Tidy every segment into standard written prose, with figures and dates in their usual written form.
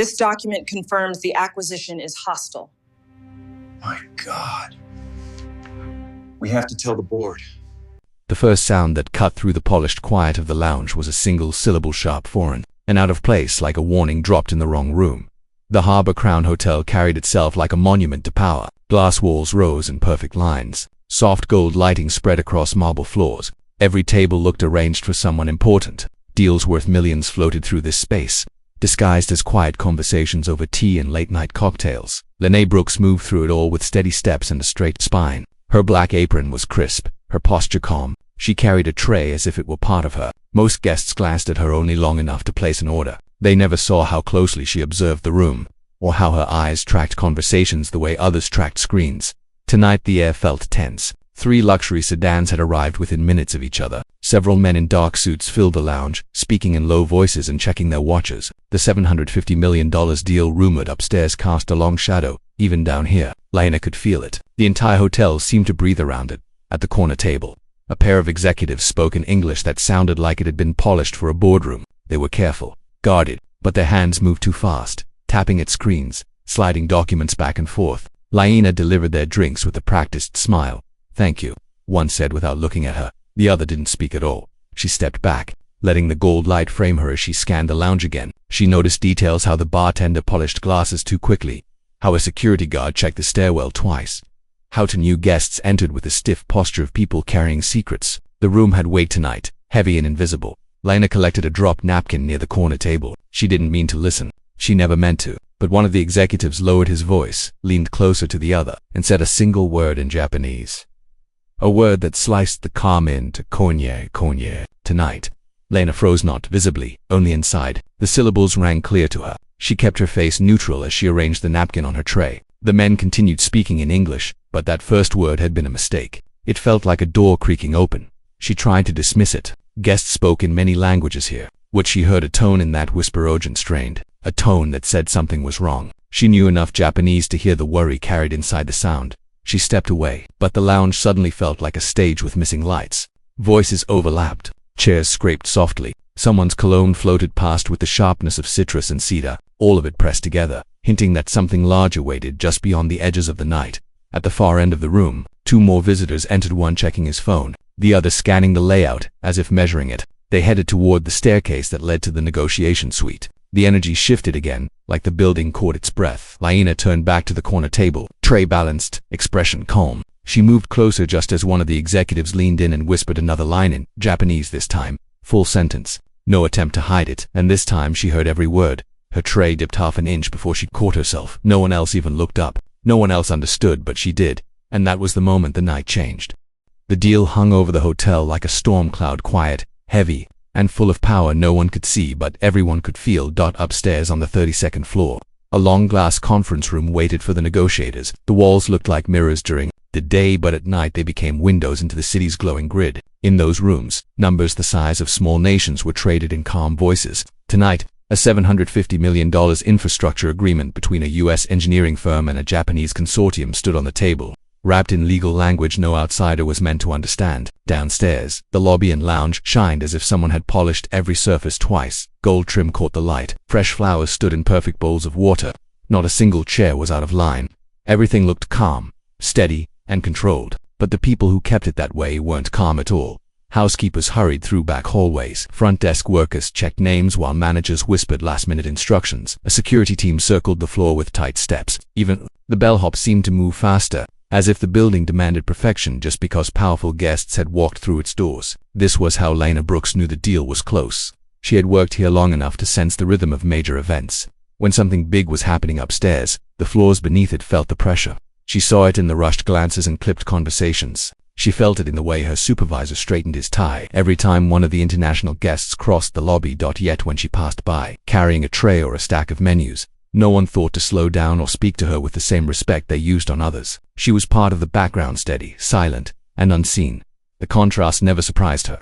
This document confirms the acquisition is hostile. My God. We have to tell the board. The first sound that cut through the polished quiet of the lounge was a single-syllable sharp foreign, and out of place like a warning dropped in the wrong room. The Harbor Crown Hotel carried itself like a monument to power. Glass walls rose in perfect lines. Soft gold lighting spread across marble floors. Every table looked arranged for someone important. Deals worth millions floated through this space, disguised as quiet conversations over tea and late-night cocktails. Lene Brooks moved through it all with steady steps and a straight spine. Her black apron was crisp, her posture calm. She carried a tray as if it were part of her. Most guests glanced at her only long enough to place an order. They never saw how closely she observed the room, or how her eyes tracked conversations the way others tracked screens. Tonight the air felt tense. 3 luxury sedans had arrived within minutes of each other. Several men in dark suits filled the lounge, speaking in low voices and checking their watches. The $750 million deal rumored upstairs cast a long shadow, even down here. Lena could feel it. The entire hotel seemed to breathe around it. At the corner table, a pair of executives spoke in English that sounded like it had been polished for a boardroom. They were careful, guarded, but their hands moved too fast, tapping at screens, sliding documents back and forth. Lena delivered their drinks with a practiced smile. "Thank you," one said without looking at her. The other didn't speak at all. She stepped back, letting the gold light frame her as she scanned the lounge again. She noticed details: how the bartender polished glasses too quickly, how a security guard checked the stairwell twice, how 2 new guests entered with the stiff posture of people carrying secrets. The room had weight tonight, heavy and invisible. Lena collected a dropped napkin near the corner table. She didn't mean to listen. She never meant to. But one of the executives lowered his voice, leaned closer to the other, and said a single word in Japanese. A word that sliced the calm into konye. Tonight. Lena froze, not visibly, only inside. The syllables rang clear to her. She kept her face neutral as she arranged the napkin on her tray. The men continued speaking in English, but that first word had been a mistake. It felt like a door creaking open. She tried to dismiss it. Guests spoke in many languages here. What she heard, a tone in that whisper urgent, strained. A tone that said something was wrong. She knew enough Japanese to hear the worry carried inside the sound. She stepped away, but the lounge suddenly felt like a stage with missing lights. Voices overlapped. Chairs scraped softly. Someone's cologne floated past with the sharpness of citrus and cedar, all of it pressed together, hinting that something larger waited just beyond the edges of the night. At the far end of the room, 2 more visitors entered, one checking his phone, the other scanning the layout, as if measuring it. They headed toward the staircase that led to the negotiation suite. The energy shifted again, like the building caught its breath. Lena turned back to the corner table, tray balanced, expression calm. She moved closer just as one of the executives leaned in and whispered another line in Japanese this time. Full sentence. No attempt to hide it, and this time she heard every word. Her tray dipped half an inch before she caught herself. No one else even looked up. No one else understood, but she did. And that was the moment the night changed. The deal hung over the hotel like a storm cloud, quiet, heavy, and full of power no one could see but everyone could feel. Upstairs on the 32nd floor, a long glass conference room waited for the negotiators. The walls looked like mirrors during the day, but at night they became windows into the city's glowing grid. In those rooms, numbers the size of small nations were traded in calm voices. Tonight, a $750 million infrastructure agreement between a U.S. engineering firm and a Japanese consortium stood on the table, wrapped in legal language no outsider was meant to understand. Downstairs, the lobby and lounge shined as if someone had polished every surface twice. Gold trim caught the light. Fresh flowers stood in perfect bowls of water. Not a single chair was out of line. Everything looked calm, steady, and controlled. But the people who kept it that way weren't calm at all. Housekeepers hurried through back hallways. Front desk workers checked names while managers whispered last-minute instructions. A security team circled the floor with tight steps. Even the bellhop seemed to move faster, as if the building demanded perfection just because powerful guests had walked through its doors. This was how Lena Brooks knew the deal was close. She had worked here long enough to sense the rhythm of major events. When something big was happening upstairs, the floors beneath it felt the pressure. She saw it in the rushed glances and clipped conversations. She felt it in the way her supervisor straightened his tie every time one of the international guests crossed the lobby. Yet when she passed by, carrying a tray or a stack of menus, no one thought to slow down or speak to her with the same respect they used on others. She was part of the background, steady, silent, and unseen. The contrast never surprised her.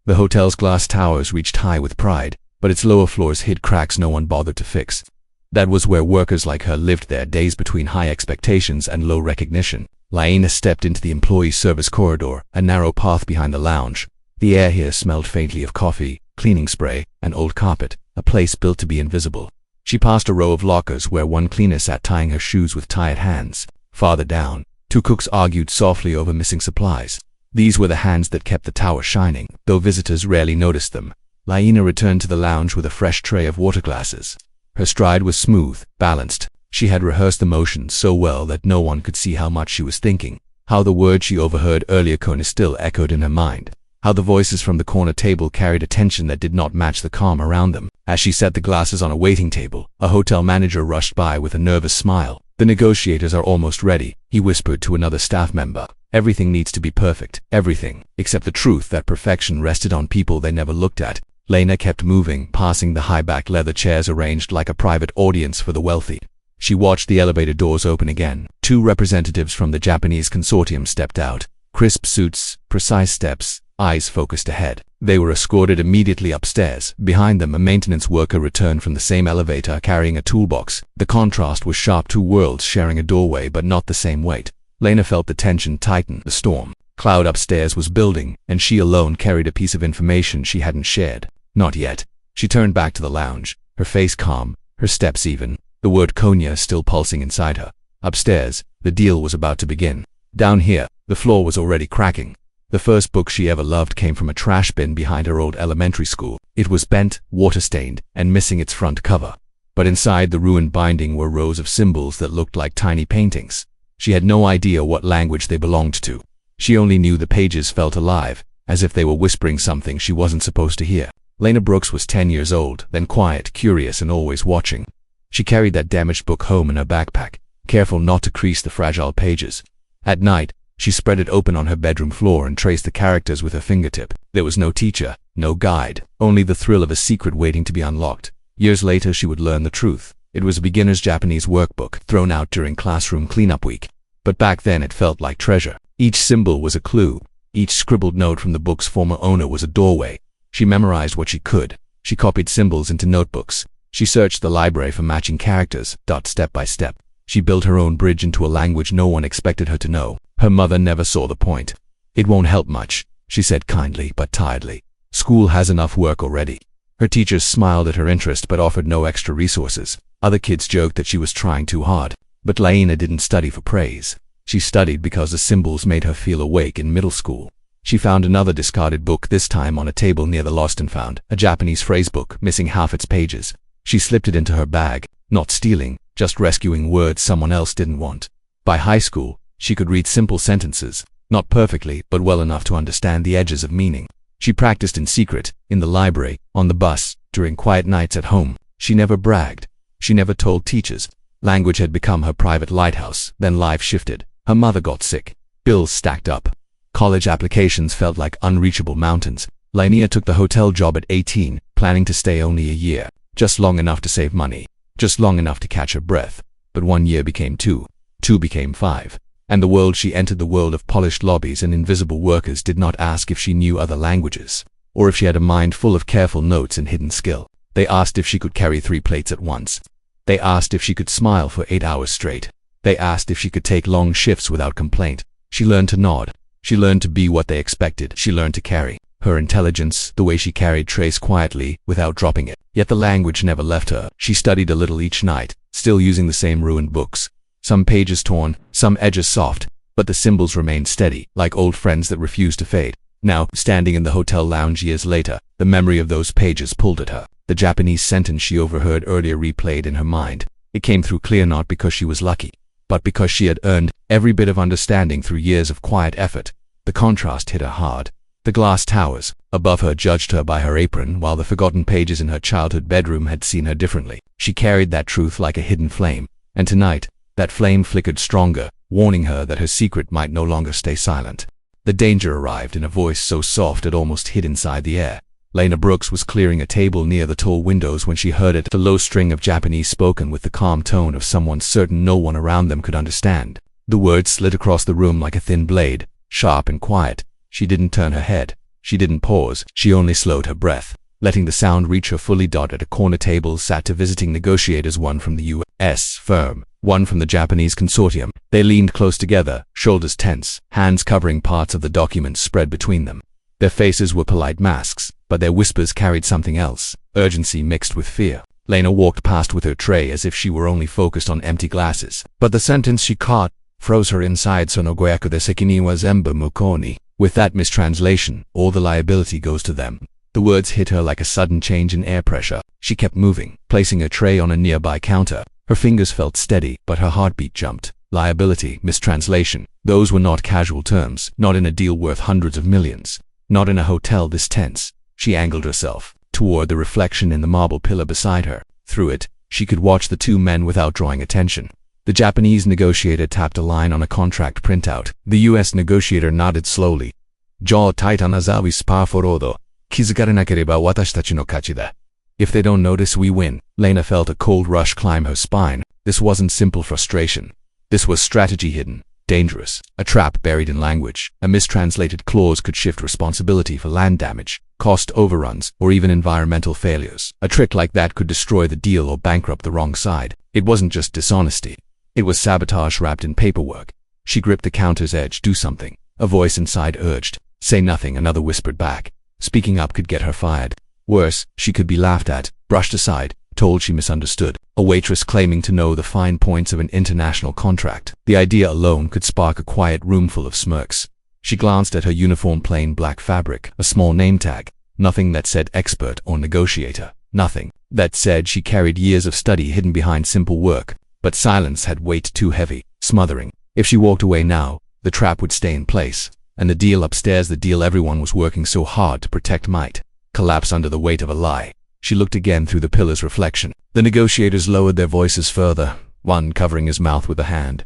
The hotel's glass towers reached high with pride, but its lower floors hid cracks no one bothered to fix. That was where workers like her lived their days, between high expectations and low recognition. Lena stepped into the employee service corridor, a narrow path behind the lounge. The air here smelled faintly of coffee, cleaning spray, and old carpet, a place built to be invisible. She passed a row of lockers where one cleaner sat tying her shoes with tired hands. Farther down, two cooks argued softly over missing supplies. These were the hands that kept the tower shining, though visitors rarely noticed them. Laina returned to the lounge with a fresh tray of water glasses. Her stride was smooth, balanced. She had rehearsed the motions so well that no one could see how much she was thinking, how the words she overheard earlier still echoed in her mind, how the voices from the corner table carried a tension that did not match the calm around them. As she set the glasses on a waiting table, a hotel manager rushed by with a nervous smile. "The negotiators are almost ready," he whispered to another staff member. "Everything needs to be perfect, everything, except the truth that perfection rested on people they never looked at." Laina kept moving, passing the high-back leather chairs arranged like a private audience for the wealthy. She watched the elevator doors open again. Two representatives from the Japanese consortium stepped out. Crisp suits, precise steps, eyes focused ahead. They were escorted immediately upstairs. Behind them, a maintenance worker returned from the same elevator carrying a toolbox. The contrast was sharp, two worlds sharing a doorway but not the same weight. Laina felt the tension tighten. The storm cloud upstairs was building, and she alone carried a piece of information she hadn't shared. Not yet. She turned back to the lounge, her face calm, her steps even, the word Konya still pulsing inside her. Upstairs, the deal was about to begin. Down here, the floor was already cracking. The first book she ever loved came from a trash bin behind her old elementary school. It was bent, water-stained, and missing its front cover. But inside the ruined binding were rows of symbols that looked like tiny paintings. She had no idea what language they belonged to. She only knew the pages felt alive, as if they were whispering something she wasn't supposed to hear. Laina Brooks was 10 years old, then quiet, curious, and always watching. She carried that damaged book home in her backpack, careful not to crease the fragile pages. At night, she spread it open on her bedroom floor and traced the characters with her fingertip. There was no teacher, no guide, only the thrill of a secret waiting to be unlocked. Years later, she would learn the truth. It was a beginner's Japanese workbook, thrown out during classroom cleanup week. But back then it felt like treasure. Each symbol was a clue. Each scribbled note from the book's former owner was a doorway. She memorized what she could. She copied symbols into notebooks. She searched the library for matching characters, step by step. She built her own bridge into a language no one expected her to know. Her mother never saw the point. "It won't help much," she said kindly but tiredly. "School has enough work already." Her teachers smiled at her interest but offered no extra resources. Other kids joked that she was trying too hard. But Laina didn't study for praise. She studied because the symbols made her feel awake in middle school. She found another discarded book, this time on a table near the lost and found, a Japanese phrasebook, missing half its pages. She slipped it into her bag, not stealing, just rescuing words someone else didn't want. By high school, she could read simple sentences, not perfectly, but well enough to understand the edges of meaning. She practiced in secret, in the library, on the bus, during quiet nights at home. She never bragged. She never told teachers. Language had become her private lighthouse. Then life shifted. Her mother got sick. Bills stacked up. College applications felt like unreachable mountains. Laina took the hotel job at 18, planning to stay only a year. Just long enough to save money. Just long enough to catch her breath. But 1 year became 2. 2 became 5. And the world she entered, the world of polished lobbies and invisible workers, did not ask if she knew other languages, or if she had a mind full of careful notes and hidden skill. They asked if she could carry 3 plates at once. They asked if she could smile for 8 hours straight. They asked if she could take long shifts without complaint. She learned to nod. She learned to be what they expected. She learned to carry. Her intelligence, the way she carried trays quietly, without dropping it. Yet the language never left her. She studied a little each night, still using the same ruined books. Some pages torn, some edges soft, but the symbols remained steady, like old friends that refused to fade. Now, standing in the hotel lounge years later, the memory of those pages pulled at her. The Japanese sentence she overheard earlier replayed in her mind. It came through clear, not because she was lucky, but because she had earned every bit of understanding through years of quiet effort. The contrast hit her hard. The glass towers above her judged her by her apron, while the forgotten pages in her childhood bedroom had seen her differently. She carried that truth like a hidden flame, and tonight, that flame flickered stronger, warning her that her secret might no longer stay silent. The danger arrived in a voice so soft it almost hid inside the air. Laina Brooks was clearing a table near the tall windows when she heard it, the low string of Japanese spoken with the calm tone of someone certain no one around them could understand. The words slid across the room like a thin blade, sharp and quiet. She didn't turn her head. She didn't pause. She only slowed her breath, letting the sound reach her fully. At a corner table sat 2 visiting negotiators, one from the U.S. firm, one from the Japanese consortium. They leaned close together, shoulders tense, hands covering parts of the documents spread between them. Their faces were polite masks, but their whispers carried something else, urgency mixed with fear. Lena walked past with her tray as if she were only focused on empty glasses. But the sentence she caught froze her inside. Sonogoyaku de sekini wa zenbu mukoni. With that mistranslation, all the liability goes to them. The words hit her like a sudden change in air pressure. She kept moving, placing her tray on a nearby counter. Her fingers felt steady, but her heartbeat jumped. Liability, mistranslation. Those were not casual terms, not in a deal worth hundreds of millions. Not in a hotel this tense. She angled herself toward the reflection in the marble pillar beside her. Through it, she could watch the two men without drawing attention. The Japanese negotiator tapped a line on a contract printout. The US negotiator nodded slowly. Jaw tight on Azawi spa forodo. Kizukarenakereba watashitachi no kachi da. If they don't notice, we win. Lena felt a cold rush climb her spine. This wasn't simple frustration. This was strategy hidden, dangerous, a trap buried in language. A mistranslated clause could shift responsibility for land damage, cost overruns, or even environmental failures. A trick like that could destroy the deal or bankrupt the wrong side. It wasn't just dishonesty. It was sabotage wrapped in paperwork. She gripped the counter's edge. Do something. A voice inside urged. Say nothing, another whispered back. Speaking up could get her fired. Worse, she could be laughed at, brushed aside, told she misunderstood. A waitress claiming to know the fine points of an international contract. The idea alone could spark a quiet room full of smirks. She glanced at her uniform, plain black fabric, a small name tag. Nothing that said expert or negotiator. Nothing that said she carried years of study hidden behind simple work. But silence had weight too heavy, smothering. If she walked away now, the trap would stay in place. And the deal upstairs, the deal everyone was working so hard to protect, might collapse under the weight of a lie. She looked again through the pillar's reflection. The negotiators lowered their voices further, one covering his mouth with a hand.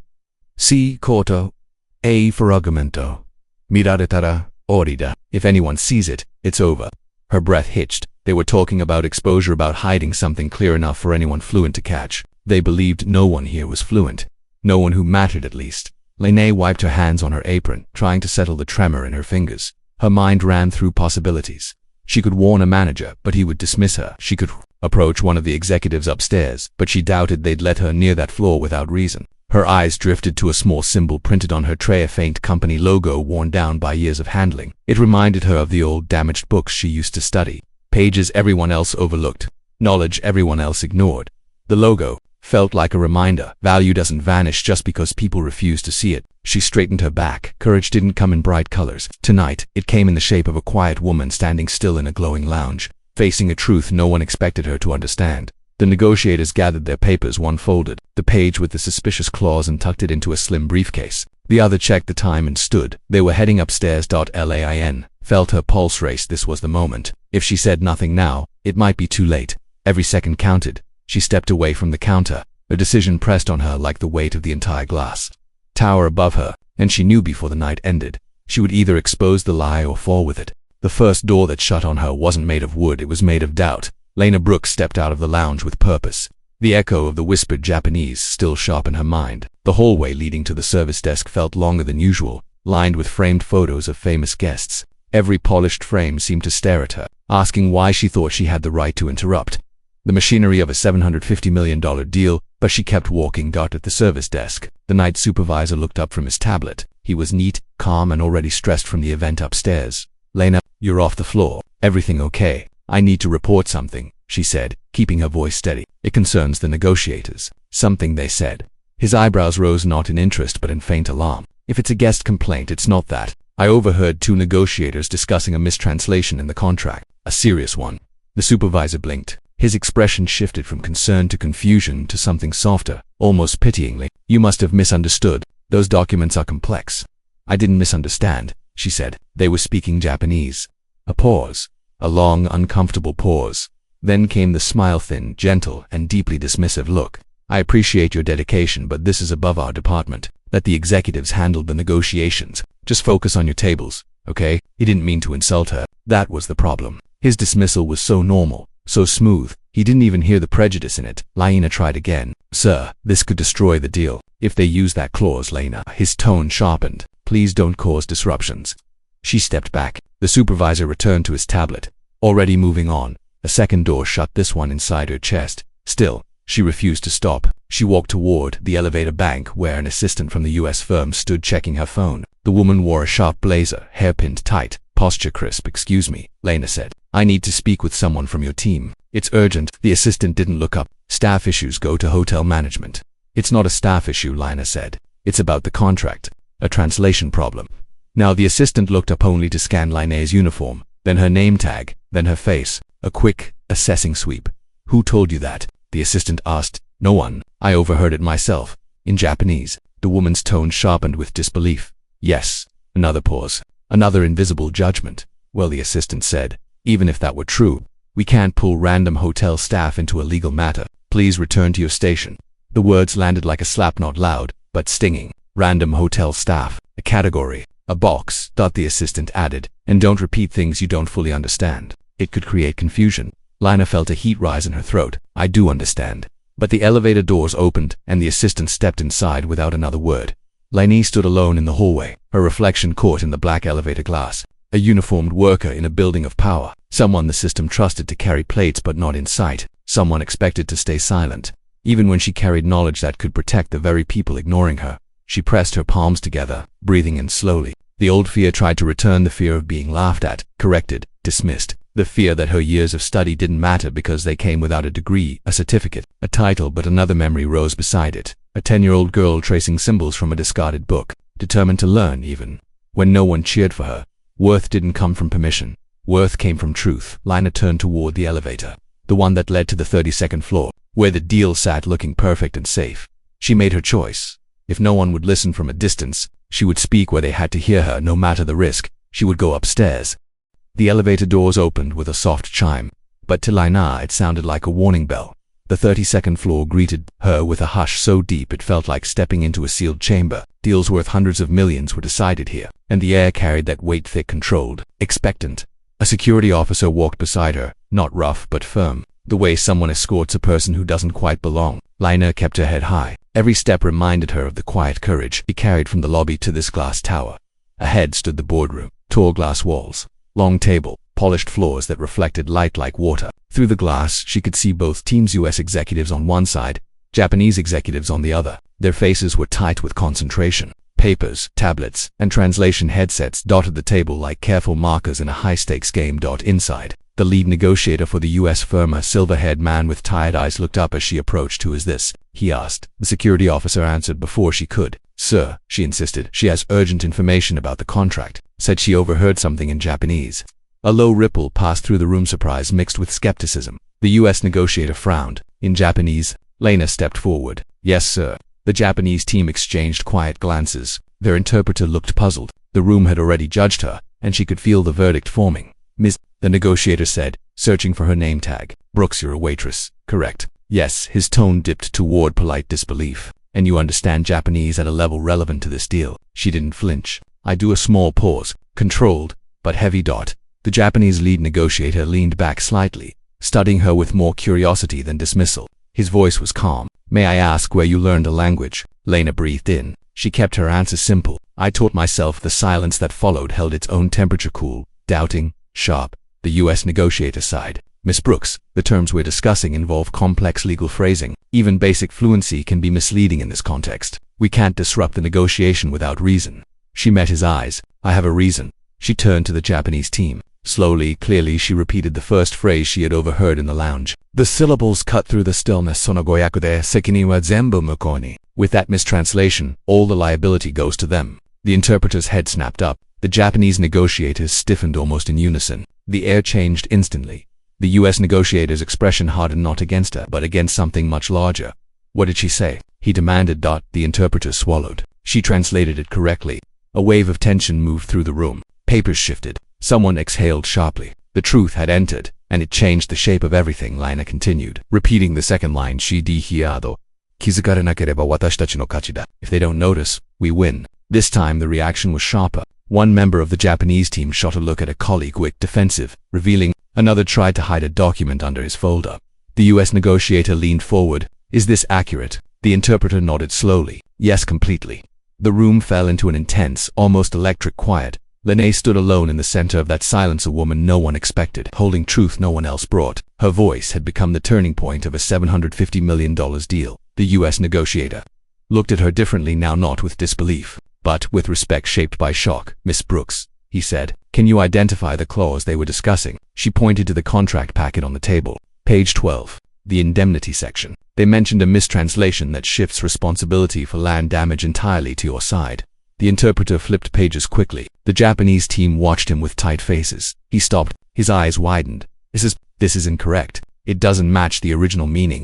Si koto, A for argumento. Miraretara, orida. If anyone sees it, it's over. Her breath hitched. They were talking about exposure, about hiding something clear enough for anyone fluent to catch. They believed no one here was fluent. No one who mattered, at least. Lene wiped her hands on her apron, trying to settle the tremor in her fingers. Her mind ran through possibilities. She could warn a manager, but he would dismiss her. She could approach one of the executives upstairs, but she doubted they'd let her near that floor without reason. Her eyes drifted to a small symbol printed on her tray, a faint company logo worn down by years of handling. It reminded her of the old damaged books she used to study. Pages everyone else overlooked. Knowledge everyone else ignored. The logo felt like a reminder. Value doesn't vanish just because people refuse to see it. She straightened her back. Courage didn't come in bright colors. Tonight, it came in the shape of a quiet woman standing still in a glowing lounge, facing a truth no one expected her to understand. The negotiators gathered their papers, one folded the page with the suspicious clause and tucked it into a slim briefcase. The other checked the time and stood. They were heading upstairs. Lain felt her pulse race. This was the moment. If she said nothing now, it might be too late. Every second counted. She stepped away from the counter. A decision pressed on her like the weight of the entire glass tower above her, and she knew before the night ended, she would either expose the lie or fall with it. The first door that shut on her wasn't made of wood, it was made of doubt. Lena Brooks stepped out of the lounge with purpose. The echo of the whispered Japanese still sharp in her mind. The hallway leading to the service desk felt longer than usual, lined with framed photos of famous guests. Every polished frame seemed to stare at her, asking why she thought she had the right to interrupt the machinery of a $750 million deal, but she kept walking. At the service desk, the night supervisor looked up from his tablet. He was neat, calm, and already stressed from the event upstairs. Lena, you're off the floor. Everything okay? I need to report something, she said, keeping her voice steady. It concerns the negotiators. Something they said. His eyebrows rose, not in interest but in faint alarm. If it's a guest complaint, it's not that. I overheard two negotiators discussing a mistranslation in the contract. A serious one. The supervisor blinked. His expression shifted from concern to confusion to something softer, almost pityingly. You must have misunderstood. Those documents are complex. I didn't misunderstand, she said. They were speaking Japanese. A pause. A long, uncomfortable pause. Then came the smile, thin, gentle, and deeply dismissive look. I appreciate your dedication, but this is above our department. Let the executives handle the negotiations. Just focus on your tables, okay? He didn't mean to insult her. That was the problem. His dismissal was so normal, so smooth, he didn't even hear the prejudice in it. Lena tried again. Sir, this could destroy the deal. If they use that clause, Lena. His tone sharpened. Please don't cause disruptions. She stepped back. The supervisor returned to his tablet, already moving on. A second door shut, this one inside her chest. Still, she refused to stop. She walked toward the elevator bank where an assistant from the US firm stood checking her phone. The woman wore a sharp blazer, hair pinned tight, posture crisp. Excuse me, Lena said. I need to speak with someone from your team. It's urgent. The assistant didn't look up. Staff issues go to hotel management. It's not a staff issue, Lina said. It's about the contract. A translation problem. Now the assistant looked up only to scan Lina's uniform, then her name tag, then her face. A quick, assessing sweep. Who told you that? The assistant asked. No one. I overheard it myself. In Japanese. The woman's tone sharpened with disbelief. Yes. Another pause. Another invisible judgment. Well, the assistant said, even if that were true, we can't pull random hotel staff into a legal matter. Please return to your station. The words landed like a slap, not loud, but stinging. Random hotel staff. A category. A box, thought the assistant added, and don't repeat things you don't fully understand. It could create confusion. Lina felt a heat rise in her throat. I do understand. But the elevator doors opened, and the assistant stepped inside without another word. Lainey stood alone in the hallway, her reflection caught in the black elevator glass. A uniformed worker in a building of power. Someone the system trusted to carry plates but not in sight. Someone expected to stay silent, even when she carried knowledge that could protect the very people ignoring her. She pressed her palms together, breathing in slowly. The old fear tried to return, the fear of being laughed at, corrected, dismissed. The fear that her years of study didn't matter because they came without a degree, a certificate, a title, but another memory rose beside it. A 10-year-old girl tracing symbols from a discarded book, determined to learn even when no one cheered for her. Worth didn't come from permission. Worth came from truth. Lina turned toward the elevator, the one that led to the 32nd floor, where the deal sat looking perfect and safe. She made her choice. If no one would listen from a distance, she would speak where they had to hear her, no matter the risk. She would go upstairs. The elevator doors opened with a soft chime, but to Lina it sounded like a warning bell. The 32nd floor greeted her with a hush so deep it felt like stepping into a sealed chamber. Deals worth hundreds of millions were decided here, and the air carried that weight, thick, controlled, expectant. A security officer walked beside her, not rough but firm, the way someone escorts a person who doesn't quite belong. Lina kept her head high. Every step reminded her of the quiet courage she carried from the lobby to this glass tower. Ahead stood the boardroom, tall glass walls, long table, polished floors that reflected light like water. Through the glass, she could see both teams, US executives on one side, Japanese executives on the other. Their faces were tight with concentration. Papers, tablets, and translation headsets dotted the table like careful markers in a high-stakes game. Inside, the lead negotiator for the US firm, a silver-haired man with tired eyes, looked up as she approached. Who is this? He asked. The security officer answered before she could. Sir, she insisted, she has urgent information about the contract. Said she overheard something in Japanese. A low ripple passed through the room, surprise mixed with skepticism. The US negotiator frowned. In Japanese, Lina stepped forward. Yes, sir. The Japanese team exchanged quiet glances. Their interpreter looked puzzled. The room had already judged her, and she could feel the verdict forming. Miss, the negotiator said, searching for her name tag. Brooks, you're a waitress, correct? Yes, his tone dipped toward polite disbelief. And you understand Japanese at a level relevant to this deal. She didn't flinch. I do a small pause, controlled, but heavy. The Japanese lead negotiator leaned back slightly, studying her with more curiosity than dismissal. His voice was calm. May I ask where you learned the language? Lina breathed in. She kept her answer simple. I taught myself. The silence that followed held its own temperature, cool, doubting, sharp. The US negotiator sighed. Miss Brooks, the terms we're discussing involve complex legal phrasing. Even basic fluency can be misleading in this context. We can't disrupt the negotiation without reason. She met his eyes. I have a reason. She turned to the Japanese team. Slowly, clearly, she repeated the first phrase she had overheard in the lounge. The syllables cut through the stillness. Sono goyaku de sekini wa zenbu mukou ni. With that mistranslation, all the liability goes to them. The interpreter's head snapped up. The Japanese negotiators stiffened almost in unison. The air changed instantly. The US negotiator's expression hardened, not against her, but against something much larger. What did she say? He demanded. The interpreter swallowed. She translated it correctly. A wave of tension moved through the room. Papers shifted. Someone exhaled sharply. The truth had entered, and it changed the shape of everything. Lina continued, repeating the second line. Kizukarenakereba watashitachi no kachi da. If they don't notice, we win. This time the reaction was sharper. One member of the Japanese team shot a look at a colleague, quick, defensive, revealing. Another tried to hide a document under his folder. The US negotiator leaned forward. Is this accurate? The interpreter nodded slowly. Yes, completely. The room fell into an intense, almost electric quiet. Lene stood alone in the center of that silence, a woman no one expected, holding truth no one else brought. Her voice had become the turning point of a $750 million deal. The US negotiator looked at her differently now, not with disbelief, but with respect shaped by shock. Miss Brooks, he said, can you identify the clause they were discussing? She pointed to the contract packet on the table. Page 12. The indemnity section. They mentioned a mistranslation that shifts responsibility for land damage entirely to your side. The interpreter flipped pages quickly. The Japanese team watched him with tight faces. He stopped. His eyes widened. This is incorrect. It doesn't match the original meaning.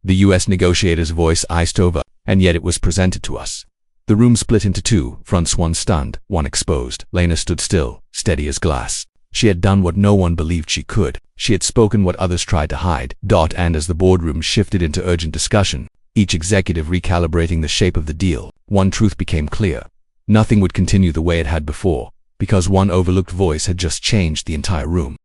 The U.S. negotiator's voice iced over, and yet it was presented to us. The room split into two, fronts, one stunned, one exposed. Lena stood still, steady as glass. She had done what no one believed she could. She had spoken what others tried to hide. And as the boardroom shifted into urgent discussion, each executive recalibrating the shape of the deal, one truth became clear. Nothing would continue the way it had before, because one overlooked voice had just changed the entire room.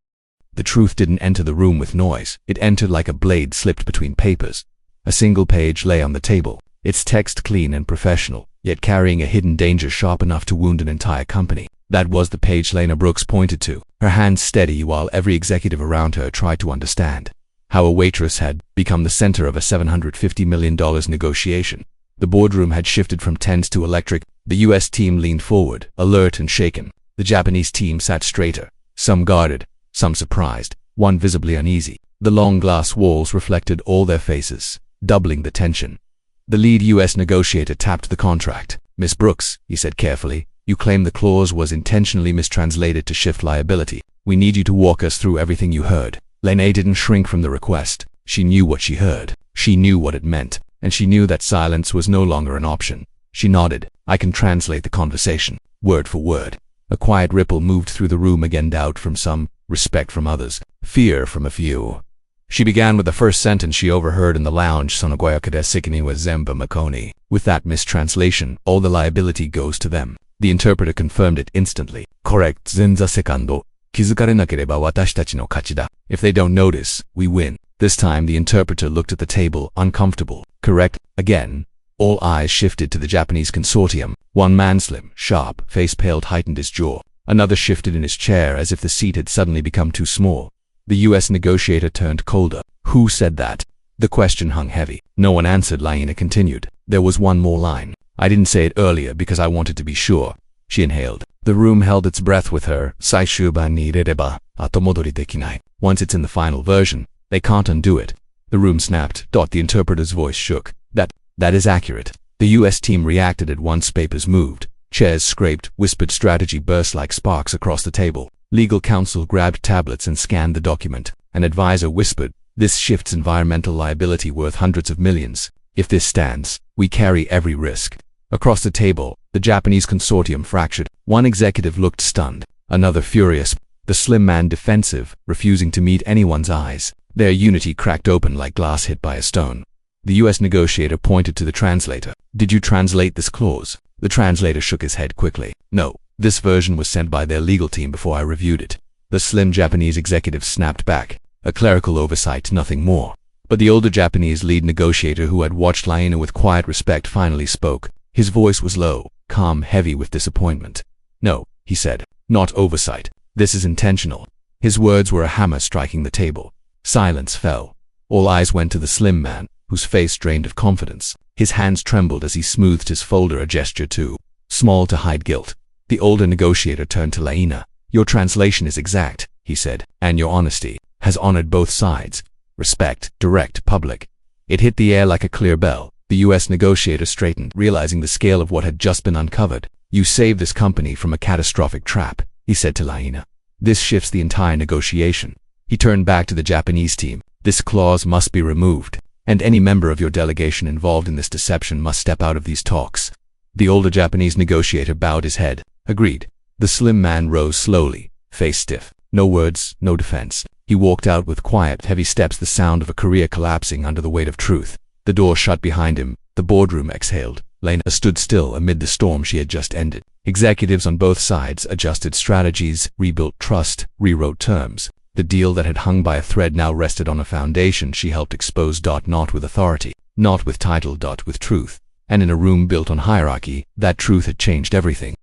The truth didn't enter the room with noise. It entered like a blade slipped between papers. A single page lay on the table, its text clean and professional, yet carrying a hidden danger sharp enough to wound an entire company. That was the page Lena Brooks pointed to, her hands steady while every executive around her tried to understand how a Waitress had become the center of a $750 million negotiation. The boardroom had shifted from tense to electric. The U.S. team leaned forward, alert and shaken. The Japanese team sat straighter, some guarded, some surprised, one visibly uneasy. The long glass walls reflected all their faces, doubling the tension. The lead U.S. negotiator tapped the contract. "Miss Brooks," he said carefully, "you claim the clause was intentionally mistranslated to shift liability. We need you to walk us through everything you heard." Lena didn't shrink from the request. She knew what she heard. She knew what it meant, and she knew that silence was no longer an option. She nodded. "I can translate the conversation, word for word." A quiet ripple moved through the room again, doubt from some, respect from others, fear from a few. She began with the first sentence she overheard in the lounge, "Sonogoyakade sikini wa zemba makoni." With that mistranslation, all the liability goes to them. The interpreter confirmed it instantly. "Correct, zenza sekando. Kizukarenakereba watashitachi no kachi da." If they don't notice, we win. This time the interpreter looked at the table, uncomfortable. "Correct," again. All eyes shifted to the Japanese consortium. One man, slim, sharp, face paled, heightened his jaw. Another shifted in his chair as if the seat had suddenly become too small. The U.S. negotiator turned colder. "Who said that?" The question hung heavy. No one answered. Laina continued. "There was one more line. I didn't say it earlier because I wanted to be sure." She inhaled. The room held its breath with her. "Saishuban ni irereba, atomodori dekinai." Once it's in the final version, they can't undo it. The room snapped. The interpreter's voice shook. That is accurate." The U.S. team reacted at once. Papers moved. Chairs scraped. Whispered strategy burst like sparks across the table. Legal counsel grabbed tablets and scanned the document. An advisor whispered, "This shifts environmental liability worth hundreds of millions. If this stands, we carry every risk." Across the table, the Japanese consortium fractured. One executive looked stunned, another furious, the slim man defensive, refusing to meet anyone's eyes. Their unity cracked open like glass hit by a stone. The U.S. negotiator pointed to the translator. "Did you translate this clause?" The translator shook his head quickly. "No. This version was sent by their legal team before I reviewed it." The slim Japanese executive snapped back. A clerical oversight, nothing more. But the older Japanese lead negotiator, who had watched Laina with quiet respect, finally spoke. His voice was low, calm, heavy with disappointment. "No," he said. "Not oversight. This is intentional." His words were a hammer striking the table. Silence fell. All eyes went to the slim man, whose face drained of confidence. His hands trembled as he smoothed his folder, a gesture too small to hide guilt. The older negotiator turned to Laina. "Your translation is exact," he said, "and your honesty has honored both sides. Respect, direct, public." It hit the air like a clear bell. The U.S. negotiator straightened, realizing the scale of what had just been uncovered. "You saved this company from a catastrophic trap," he said to Laina. "This shifts the entire negotiation." He turned back to the Japanese team. "This clause must be removed, and any member of your delegation involved in this deception must step out of these talks." The older Japanese negotiator bowed his head. "Agreed." The slim man rose slowly, face stiff. No words, no defense. He walked out with quiet, heavy steps, the sound of a career collapsing under the weight of truth. The door shut behind him. The boardroom exhaled. Laina stood still amid the storm she had just ended. Executives on both sides adjusted strategies, rebuilt trust, rewrote terms. The deal that had hung by a thread now rested on a foundation she helped expose. Not with authority, not with title, with truth. And in a room built on hierarchy, that truth had changed everything.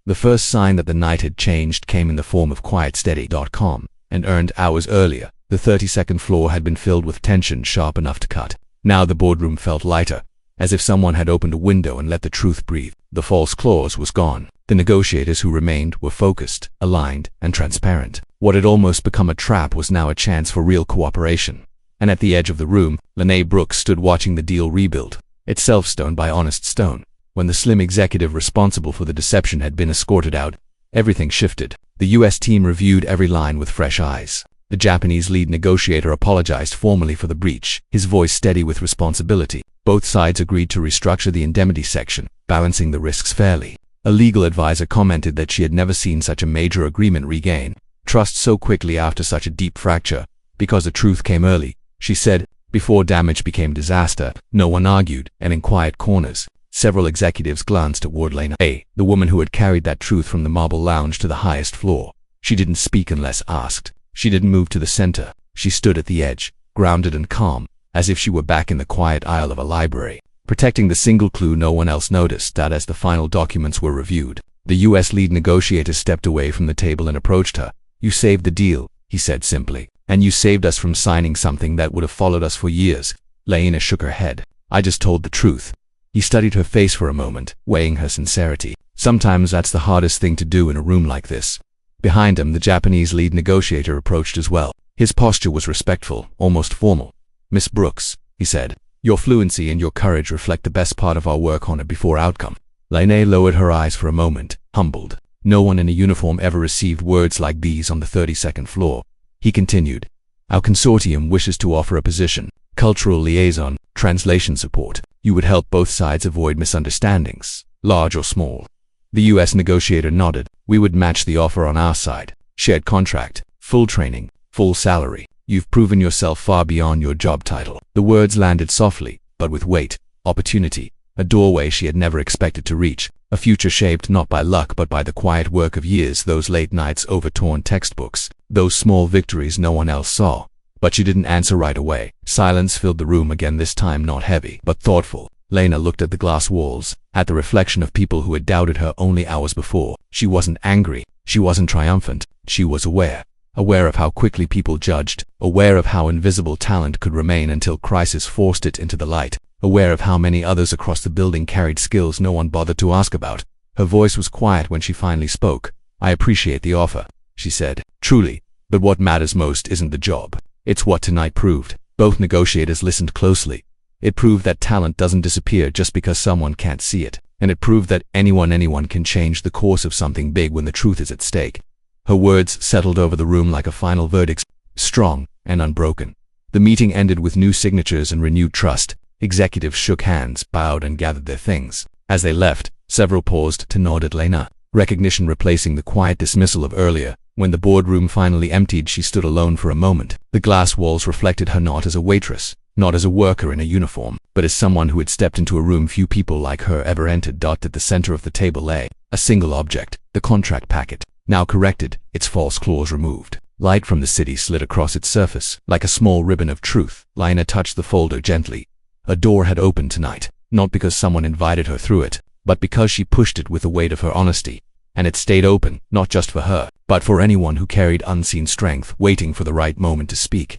The first sign that the night had changed came in the form of quiet, steady. Calm, and earned hours earlier. The 32nd floor had been filled with tension sharp enough to cut. Now the boardroom felt lighter, as if someone had opened a window and let the truth breathe. The false clause was gone. The negotiators who remained were focused, aligned, and transparent. What had almost become a trap was now a chance for real cooperation. and at the edge of the room, Lene Brooks stood watching the deal rebuild, itself stone by honest stone. When the slim executive responsible for the deception had been escorted out, everything shifted. The U.S. team reviewed every line with fresh eyes. The Japanese lead negotiator apologized formally for the breach, his voice steady with responsibility. Both sides agreed to restructure the indemnity section, balancing the risks fairly. A legal advisor commented that she had never seen such a major agreement regain trust so quickly after such a deep fracture, because the truth came early, she said, before damage became disaster. No one argued, and in quiet corners, several executives glanced toward Lena A., the woman who had carried that truth from the marble lounge to the highest floor. She didn't speak unless asked. She didn't move to the center. She stood at the edge, grounded and calm, as if she were back in the quiet aisle of a library, protecting the single clue no one else noticed. That as the final documents were reviewed, the U.S. lead negotiator stepped away from the table and approached her. "You saved the deal," he said simply, "and you saved us from signing something that would have followed us for years." Lena shook her head. "I just told the truth." He studied her face for a moment, weighing her sincerity. Sometimes that's the hardest thing to do in a room like this. Behind him, the Japanese lead negotiator approached as well. His posture was respectful, almost formal. "Miss Brooks," he said, "your fluency and your courage reflect the best part of our work on a before outcome." Lena lowered her eyes for a moment, humbled. No one in a uniform ever received words like these on the 32nd floor. He continued, "Our consortium wishes to offer a position, cultural liaison, translation support. You would help both sides avoid misunderstandings, large or small." The U.S. negotiator nodded. "We would match the offer on our side. Shared contract, full training, full salary. You've proven yourself far beyond your job title." The words landed softly, but with weight. Opportunity, a doorway she had never expected to reach, a future shaped not by luck but by the quiet work of years, those late nights over torn textbooks, those small victories no one else saw. But she didn't answer right away. Silence filled the room again, this time not heavy, but thoughtful. Lena looked at the glass walls, at the reflection of people who had doubted her only hours before. She wasn't angry, she wasn't triumphant, she was aware. Aware of how quickly people judged, aware of how invisible talent could remain until crisis forced it into the light, aware of how many others across the building carried skills no one bothered to ask about. Her voice was quiet when she finally spoke. "I appreciate the offer," she said, "truly, but what matters most isn't the job. It's what tonight proved." Both negotiators listened closely. It proved that talent doesn't disappear just because someone can't see it, and it proved that anyone can change the course of something big when the truth is at stake. Her words settled over the room like a final verdict, strong and unbroken. The meeting ended with new signatures and renewed trust. Executives shook hands, bowed, and gathered their things. As they left, several paused to nod at Lena, recognition replacing the quiet dismissal of earlier. When the boardroom finally emptied, she stood alone for a moment. The glass walls reflected her not as a waitress, not as a worker in a uniform, but as someone who had stepped into a room few people like her ever entered. At the center of the table lay a single object, the contract packet, now corrected, its false clause removed. Light from the city slid across its surface, like a small ribbon of truth. Lena touched the folder gently. A door had opened tonight, not because someone invited her through it, but because she pushed it with the weight of her honesty. And it stayed open, not just for her, but for anyone who carried unseen strength, waiting for the right moment to speak.